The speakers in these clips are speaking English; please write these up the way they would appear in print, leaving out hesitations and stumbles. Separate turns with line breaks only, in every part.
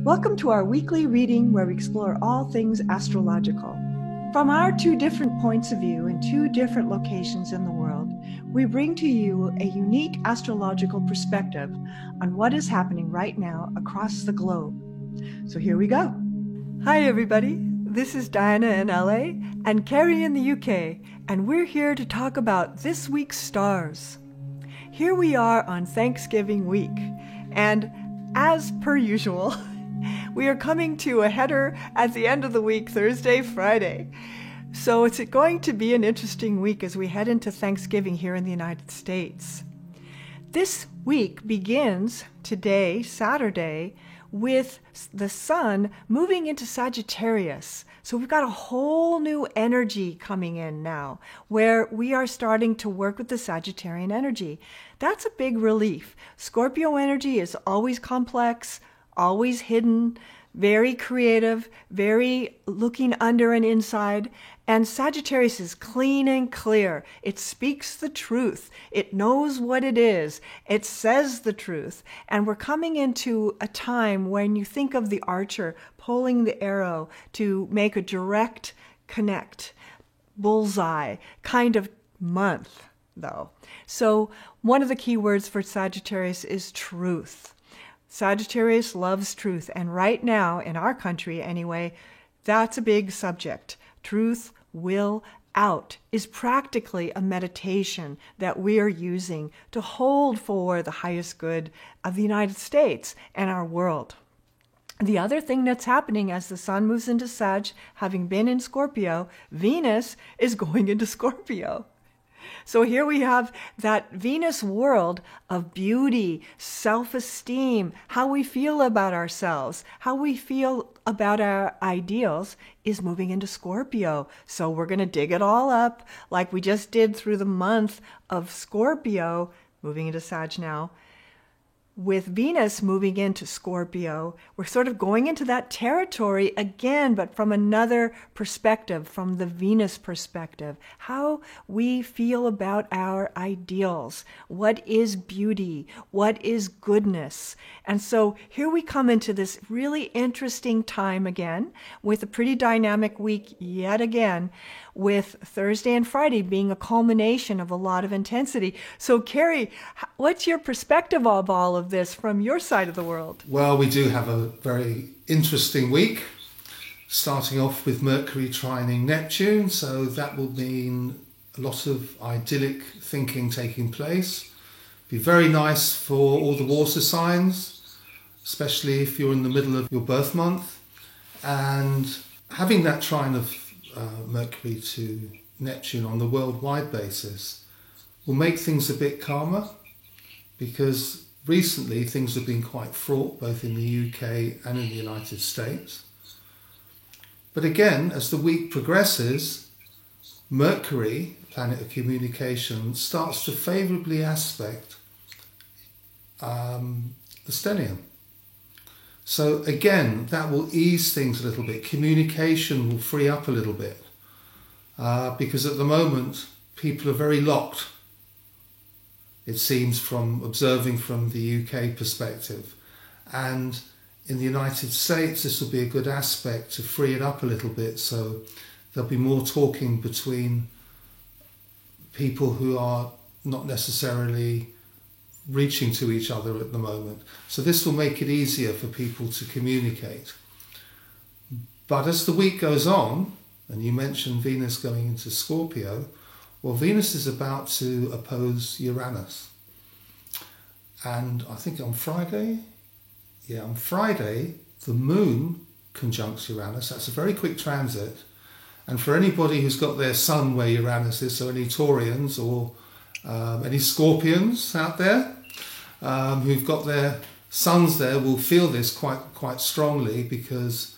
Welcome to our weekly reading where we explore all things astrological. From our two different points of view in two different locations in the world, we bring to you a unique astrological perspective on what is happening right now across the globe. So here we go. Hi everybody, this is Diana in LA and Carrie in the UK, and we're here to talk about this week's stars. Here we are on Thanksgiving week, and as per usual, we are coming to a header at the end of the week, Thursday, Friday. So it's going to be an interesting week as we head into Thanksgiving here in the United States. This week begins today, Saturday, with the sun moving into Sagittarius. So we've got a whole new energy coming in now, where we are starting to work with the Sagittarian energy. That's a big relief. Scorpio energy is always complex, always hidden, very creative, very looking under and inside. And Sagittarius is clean and clear. It speaks the truth. It knows what it is. It says the truth. And we're coming into a time when you think of the archer pulling the arrow to make a direct connect, bullseye kind of month, though. So one of the key words for Sagittarius is truth. Sagittarius loves truth, and right now, in our country anyway, that's a big subject. Truth will out is practically a meditation that we are using to hold for the highest good of the United States and our world. The other thing that's happening as the sun moves into Sag, having been in Scorpio, Venus is going into Scorpio. So here we have that Venus world of beauty, self-esteem, how we feel about ourselves, how we feel about our ideals is moving into Scorpio. So we're going to dig it all up like we just did through the month of Scorpio, moving into Sag now. With Venus moving into Scorpio, we're sort of going into that territory again, but from another perspective, from the Venus perspective. How we feel about our ideals. What is beauty? What is goodness? And so here we come into this really interesting time again, with a pretty dynamic week yet again, with Thursday and Friday being a culmination of a lot of intensity. So Carrie, what's your perspective of all of this from your side of the world?
Well, we do have a very interesting week, starting off with Mercury trining Neptune, so that will mean a lot of idyllic thinking taking place. Be very nice for all the water signs, especially if you're in the middle of your birth month. And having that trine of Mercury to Neptune on the worldwide basis will make things a bit calmer, because recently things have been quite fraught both in the UK and in the United States. But again, as the week progresses, Mercury, planet of communication, starts to favourably aspect the stellium. So again, that will ease things a little bit. Communication will free up a little bit, because at the moment people are very locked, it seems, from observing from the UK perspective. And in the United States, this will be a good aspect to free it up a little bit, so there'll be more talking between people who are not necessarily reaching to each other at the moment. So this will make it easier for people to communicate. But as the week goes on, and you mentioned Venus going into Scorpio, well, Venus is about to oppose Uranus. And I think on Friday, the moon conjuncts Uranus. That's a very quick transit. And for anybody who's got their sun where Uranus is, so any Taurians or any Scorpions out there who've got their suns there will feel this quite strongly, because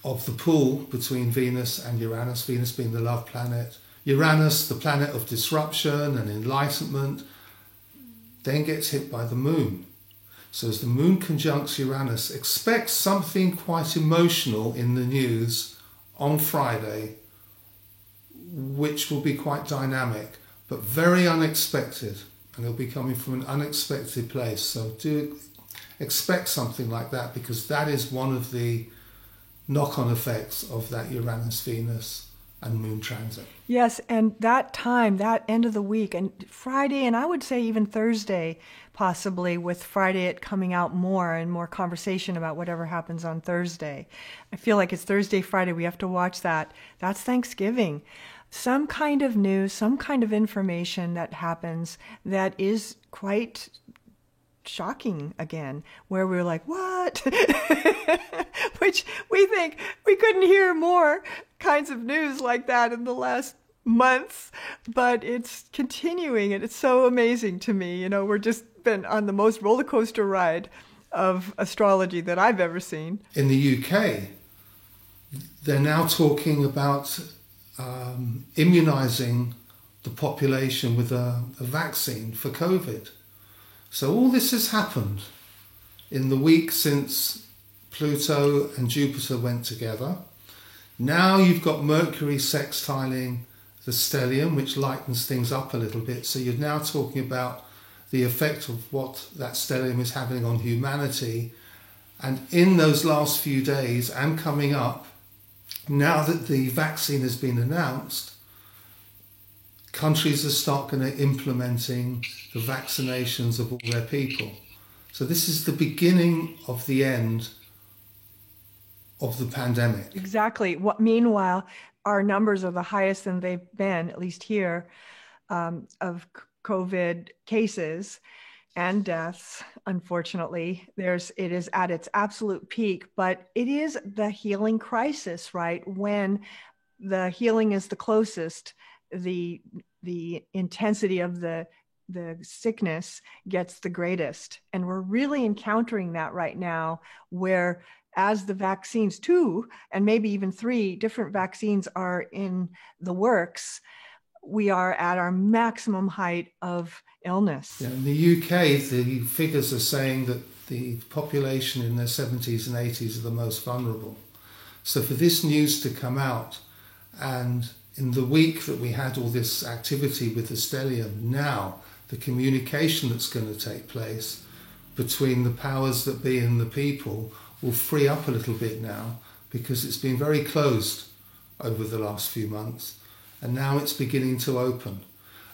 of the pull between Venus and Uranus, Venus being the love planet, Uranus, the planet of disruption and enlightenment, then gets hit by the moon. So as the moon conjuncts Uranus, expect something quite emotional in the news on Friday, which will be quite dynamic, but very unexpected, and it'll be coming from an unexpected place. So do expect something like that, because that is one of the knock-on effects of that Uranus-Venus and Moon transit.
Yes, and that time, that end of the week, and Friday, and I would say even Thursday, possibly, with Friday it coming out more and more conversation about whatever happens on Thursday. I feel like it's Thursday, Friday, we have to watch that. That's Thanksgiving. Some kind of news, some kind of information that happens that is quite shocking again, where we're like, what? Which we think we couldn't hear more kinds of news like that in the last months, but it's continuing, and it's so amazing to me. You know, we're just been on the most roller coaster ride of astrology that I've ever seen.
In the UK, they're now talking about immunizing the population with a vaccine for COVID. So all this has happened in the week since Pluto and Jupiter went together. Now you've got Mercury sextiling the stellium, which lightens things up a little bit. So you're now talking about the effect of what that stellium is having on humanity. And in those last few days and coming up, now that the vaccine has been announced, countries are starting to implementing the vaccinations of all their people. So this is the beginning of the end of the pandemic.
Exactly. Meanwhile, our numbers are the highest than they've been, at least here, of COVID cases and deaths. Unfortunately, it is at its absolute peak, but it is the healing crisis, right? When the healing is the closest, the intensity of the sickness gets the greatest. And we're really encountering that right now, where as the vaccines, 2 and maybe even 3 different vaccines are in the works, we are at our maximum height of illness.
Yeah, in the UK, the figures are saying that the population in their 70s and 80s are the most vulnerable. So for this news to come out, and in the week that we had all this activity with the stellium, now the communication that's going to take place between the powers that be and the people will free up a little bit now, because it's been very closed over the last few months, and now it's beginning to open.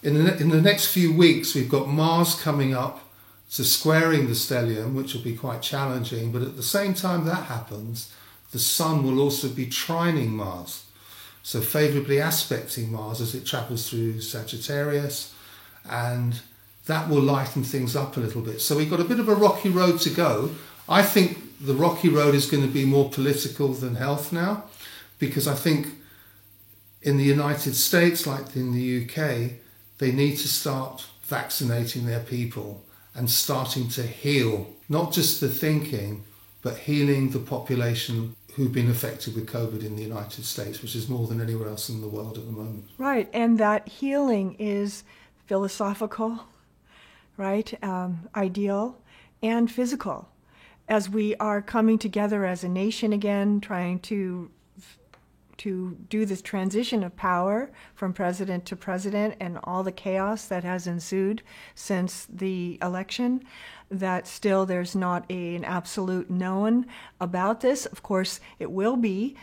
In the next few weeks, we've got Mars coming up to squaring the stellium, which will be quite challenging, but at the same time that happens, the Sun will also be trining Mars, so favourably aspecting Mars as it travels through Sagittarius, and that will lighten things up a little bit. So we've got a bit of a rocky road to go. I think the rocky road is going to be more political than health now, because I think in the United States, like in the UK, they need to start vaccinating their people and starting to heal, not just the thinking, but healing the population who've been affected with COVID in the United States, which is more than anywhere else in the world at the moment.
Right, and that healing is philosophical, right, ideal, and physical. As we are coming together as a nation again, trying to do this transition of power from president to president, and all the chaos that has ensued since the election, that still there's not an absolute known about this. Of course, it will be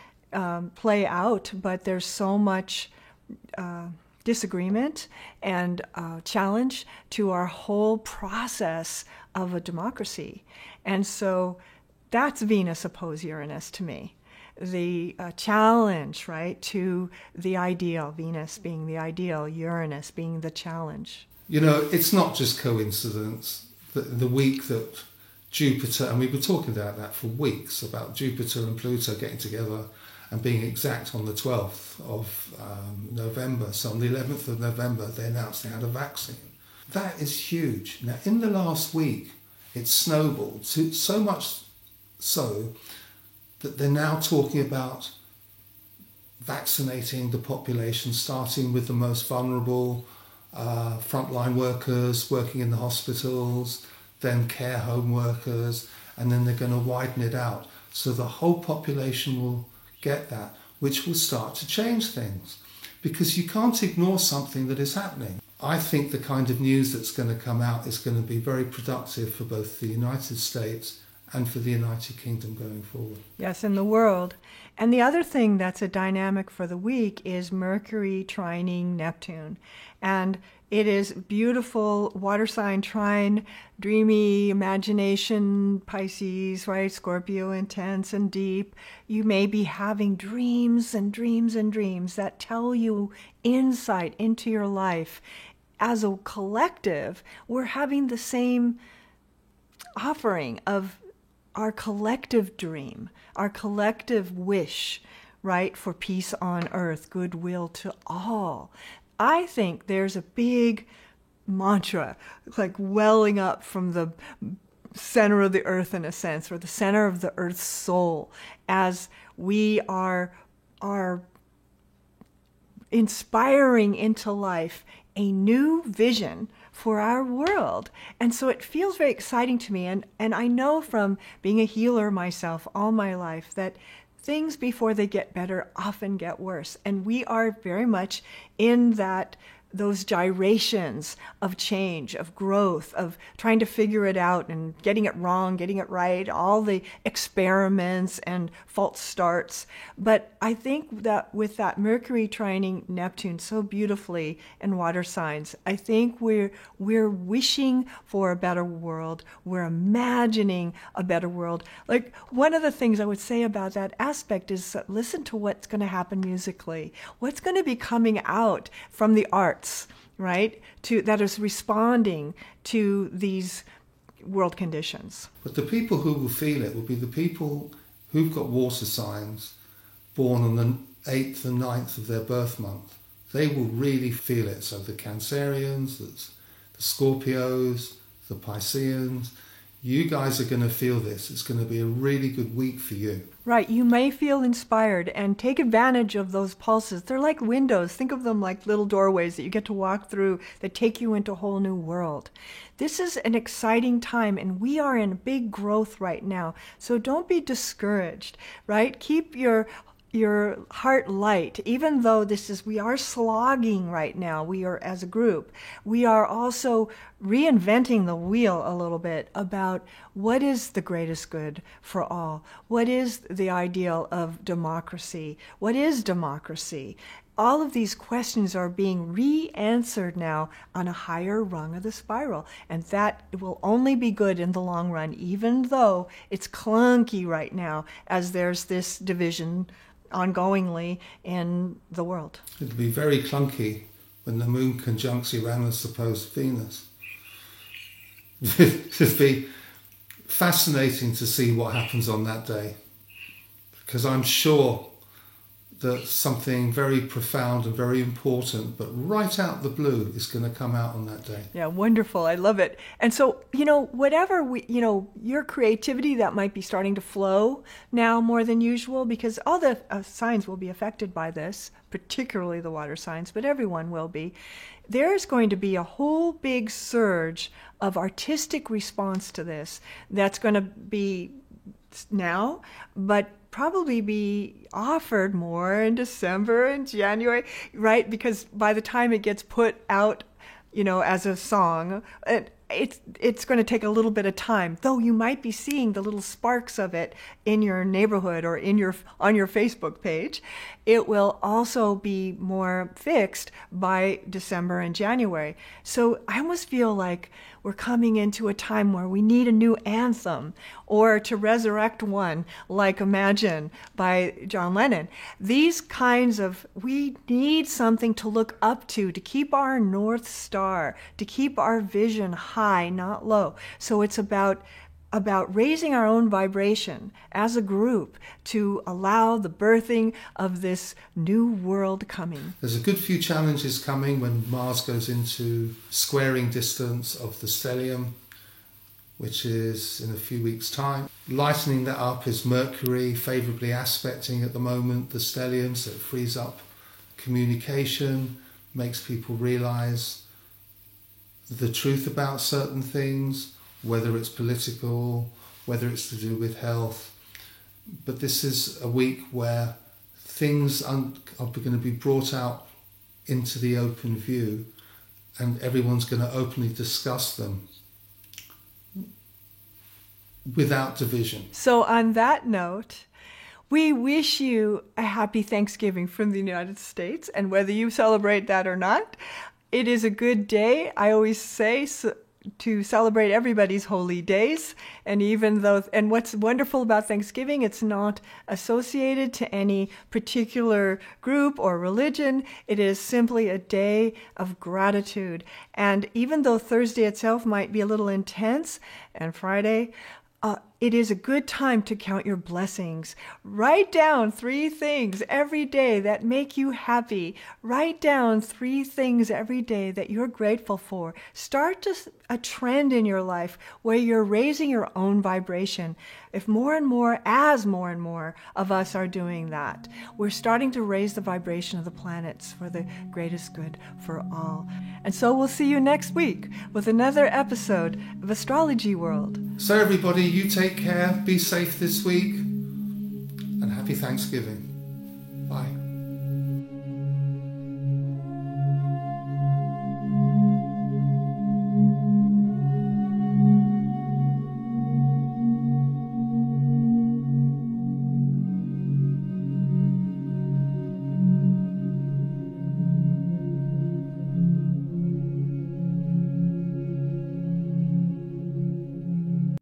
play out, but there's so much disagreement and challenge to our whole process of a democracy. And so that's Venus oppose Uranus to me. The challenge, right, to the ideal, Venus being the ideal, Uranus being the challenge.
You know, it's not just coincidence that the week that Jupiter, and we've been talking about that for weeks, about Jupiter and Pluto getting together and being exact on the 12th of November. So on the 11th of November, they announced they had a vaccine. That is huge. Now, in the last week, it's snowballed so much so that they're now talking about vaccinating the population, starting with the most vulnerable, frontline workers working in the hospitals, then care home workers, and then they're going to widen it out. So the whole population will get that, which will start to change things, because you can't ignore something that is happening. I think the kind of news that's going to come out is going to be very productive for both the United States and for the United Kingdom going forward.
Yes, in the world. And the other thing that's a dynamic for the week is Mercury trining Neptune. And it is beautiful water sign trine, dreamy imagination, Pisces, right? Scorpio, intense and deep. You may be having dreams and dreams and dreams that tell you insight into your life. As a collective, we're having the same offering of our collective dream, our collective wish, right, for peace on earth, goodwill to all. I think there's a big mantra, like welling up from the center of the earth in a sense, or the center of the earth's soul, as we are inspiring into life a new vision for our world. And so it feels very exciting to me. And I know from being a healer myself all my life that things before they get better often get worse. And we are very much in those gyrations of change, of growth, of trying to figure it out and getting it wrong, getting it right, all the experiments and false starts. But I think that with that Mercury trining Neptune so beautifully in water signs, I think we're wishing for a better world. We're imagining a better world. Like, one of the things I would say about that aspect is listen to what's going to happen musically. What's going to be coming out from the arts, right, that is responding to these world conditions.
But the people who will feel it will be the people who've got water signs born on the 8th and 9th of their birth month. They will really feel it. So the Cancerians, the Scorpios, the Pisceans, you guys are going to feel this. It's going to be a really good week for you.
Right. You may feel inspired and take advantage of those pulses. They're like windows. Think of them like little doorways that you get to walk through that take you into a whole new world. This is an exciting time, and we are in big growth right now. So don't be discouraged, right? Keep your heart light, even though we are slogging right now. We are, as a group, we are also reinventing the wheel a little bit about what is the greatest good for all. What is the ideal of democracy? What is democracy? All of these questions are being re-answered now on a higher rung of the spiral. And that will only be good in the long run, even though it's clunky right now as there's this division ongoingly in the world.
It'll be very clunky when the moon conjuncts Uranus opposed Venus. It'll be fascinating to see what happens on that day, because I'm sure that something very profound and very important, but right out the blue, is going to come out on that day.
Yeah, wonderful. I love it. And so, whatever your creativity that might be starting to flow now more than usual, because all the signs will be affected by this, particularly the water signs, but everyone will be. There's going to be a whole big surge of artistic response to this that's going to be now, but probably be offered more in December and January, right? Because by the time it gets put out, as a song, it's going to take a little bit of time, though you might be seeing the little sparks of it in your neighborhood or on your Facebook page. It will also be more fixed by December and January. So I almost feel like we're coming into a time where we need a new anthem, or to resurrect one like Imagine by John Lennon. These kinds of, we need something to look up to keep our North Star, to keep our vision high, not low. So it's about raising our own vibration as a group to allow the birthing of this new world coming.
There's a good few challenges coming when Mars goes into squaring distance of the stellium, which is in a few weeks' time. Lightening that up is Mercury favourably aspecting at the moment the stellium, so it frees up communication, makes people realise the truth about certain things, whether it's political, whether it's to do with health. But this is a week where things are going to be brought out into the open view, and everyone's going to openly discuss them without division.
So on that note, we wish you a happy Thanksgiving from the United States, and whether you celebrate that or not, it is a good day. I always say to celebrate everybody's holy days, and what's wonderful about Thanksgiving, it's not associated to any particular group or religion. It is simply a day of gratitude. And even though Thursday itself might be a little intense, and Friday, it is a good time to count your blessings. Write down 3 things every day that make you happy. Write down 3 things every day that you're grateful for. Start a trend in your life where you're raising your own vibration. If more and more of us are doing that, we're starting to raise the vibration of the planets for the greatest good for all. And so we'll see you next week with another episode of Astrology World.
So everybody, you take care, be safe this week, and happy Thanksgiving. Bye.